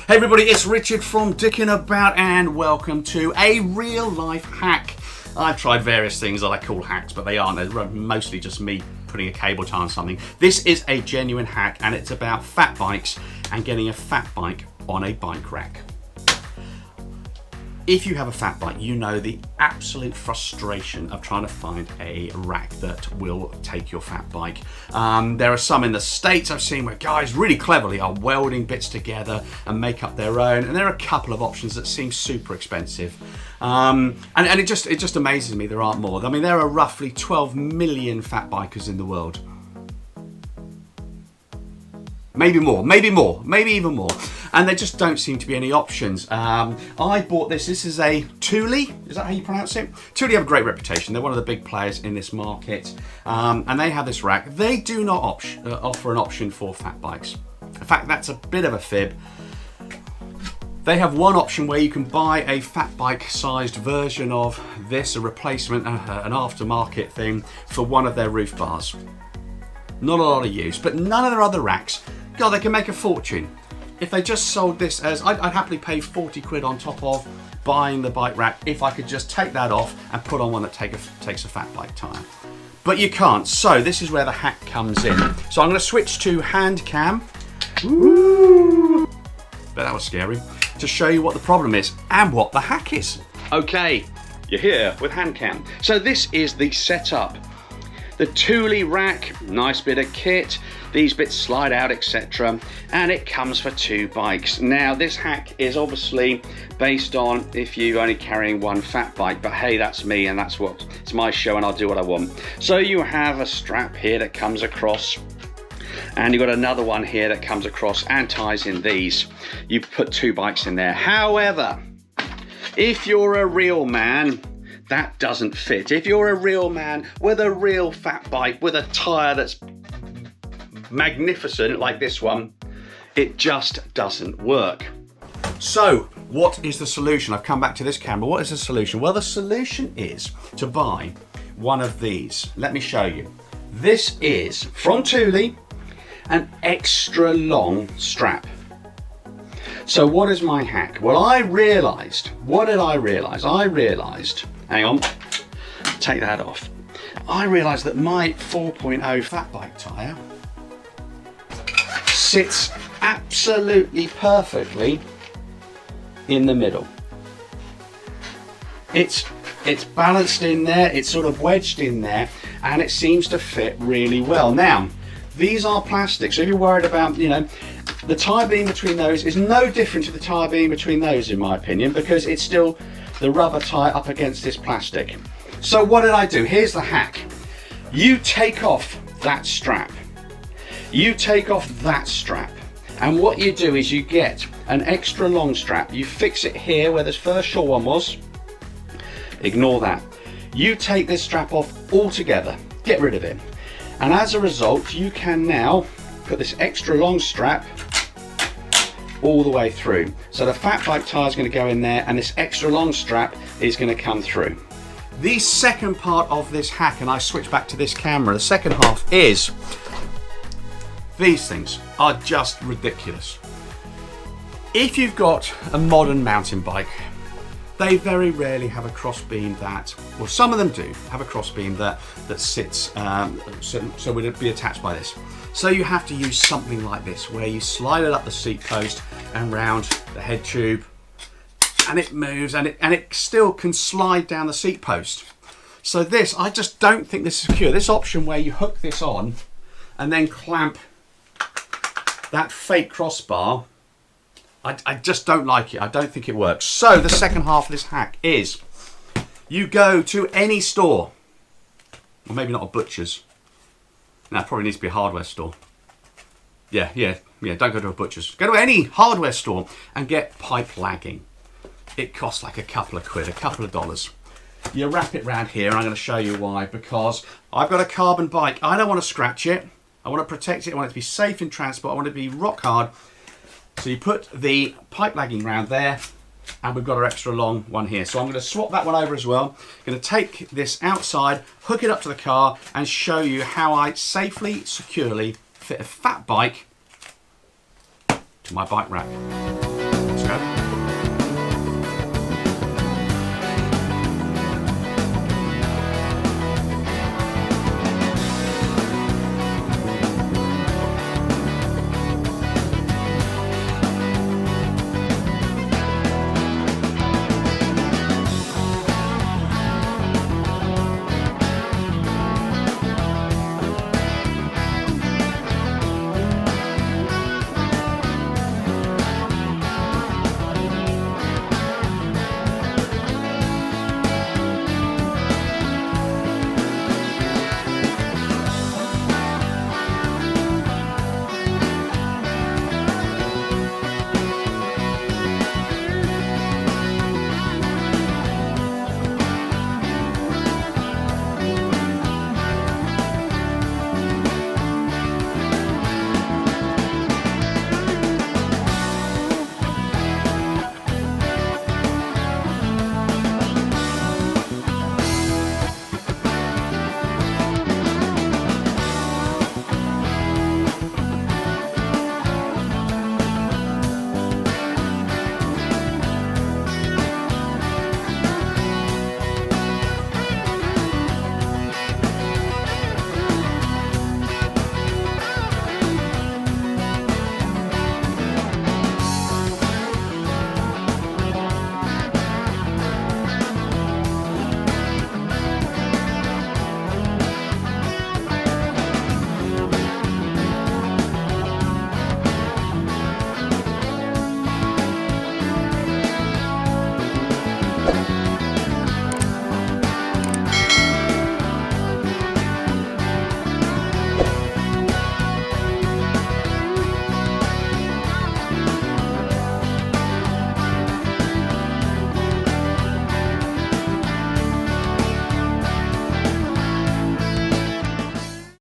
Hey everybody, it's Richard from Dickin' About and welcome to a real life hack. I've tried various things that I call hacks, but they aren't. They're mostly just me putting a cable tie on something. This is a genuine hack and it's about fat bikes and getting a fat bike on a bike rack. If you have a fat bike, you know the absolute frustration of trying to find a rack that will take your fat bike. There are some in the States I've seen where guys really cleverly are welding bits together and make up their own, and there are a couple of options that seem super expensive. And it just amazes me there aren't more. I mean, there are roughly 12 million fat bikers in the world. Maybe more, maybe even more. And there just don't seem to be any options. I bought this is a Thule, is that how you pronounce it? Thule have a great reputation. They're one of the big players in this market. And they have this rack. They do not offer an option for fat bikes. In fact, that's a bit of a fib. They have one option where you can buy a fat bike sized version of this, a replacement, an aftermarket thing for one of their roof bars. Not a lot of use, but none of their other racks, God, they can make a fortune. If they just sold this as, I'd happily pay 40 quid on top of buying the bike rack if I could just take that off and put on one that takes a fat bike tire. But you can't, so this is where the hack comes in. So I'm gonna switch to hand cam. Woo! But that was scary. To show you what the problem is and what the hack is. Okay, you're here with hand cam. So this is the setup. The Thule rack, nice bit of kit, these bits slide out, etc. And it comes for two bikes. Now this hack is obviously based on if you're only carrying one fat bike, but hey, that's me and it's my show and I'll do what I want. So you have a strap here that comes across, and you've got another one here that comes across and ties in these. You put two bikes in there. However, if you're a real man, that doesn't fit. If you're a real man with a real fat bike with a tire that's magnificent like this one, it just doesn't work. So what is the solution? I've come back to this camera. What is the solution? Well, the solution is to buy one of these. Let me show you. This is from Thule, an extra long strap. So what is my hack? Well, what did I realize? Hang on, take that off. I realized that my 4.0 fat bike tire sits absolutely perfectly in the middle. It's balanced in there, it's sort of wedged in there, and it seems to fit really well. Now, these are plastic, so if you're worried about, the tire beam between those is no different to the tire beam between those, in my opinion, because it's still the rubber tie up against this plastic. So what did I do? Here's the hack. You take off that strap. And what you do is you get an extra long strap. You fix it here where this first short one was. Ignore that. You take this strap off altogether. Get rid of it. And as a result, you can now put this extra long strap all the way through. So the fat bike tire is going to go in there and this extra long strap is going to come through. The second part of this hack, and I switch back to this camera, the second half is, these things are just ridiculous. If you've got a modern mountain bike, they very rarely have a cross beam that, well, some of them do have a cross beam that sits, so would it be attached by this. So you have to use something like this, where you slide it up the seat post and round the head tube, and it moves, and it still can slide down the seat post. So this, I just don't think this is secure. This option where you hook this on and then clamp that fake crossbar, I just don't like it. I don't think it works. So the second half of this hack is you go to any store, or maybe not a butcher's. No, it probably needs to be a hardware store. Yeah, don't go to a butcher's. Go to any hardware store and get pipe lagging. It costs like a couple of quid, a couple of dollars. You wrap it round here, and I'm going to show you why, because I've got a carbon bike. I don't want to scratch it. I want to protect it. I want it to be safe in transport. I want it to be rock hard. So you put the pipe lagging round there, and we've got our extra long one here. So I'm going to swap that one over as well. I'm going to take this outside, hook it up to the car, and show you how I safely, securely fit a fat bike to my bike rack. subscribe.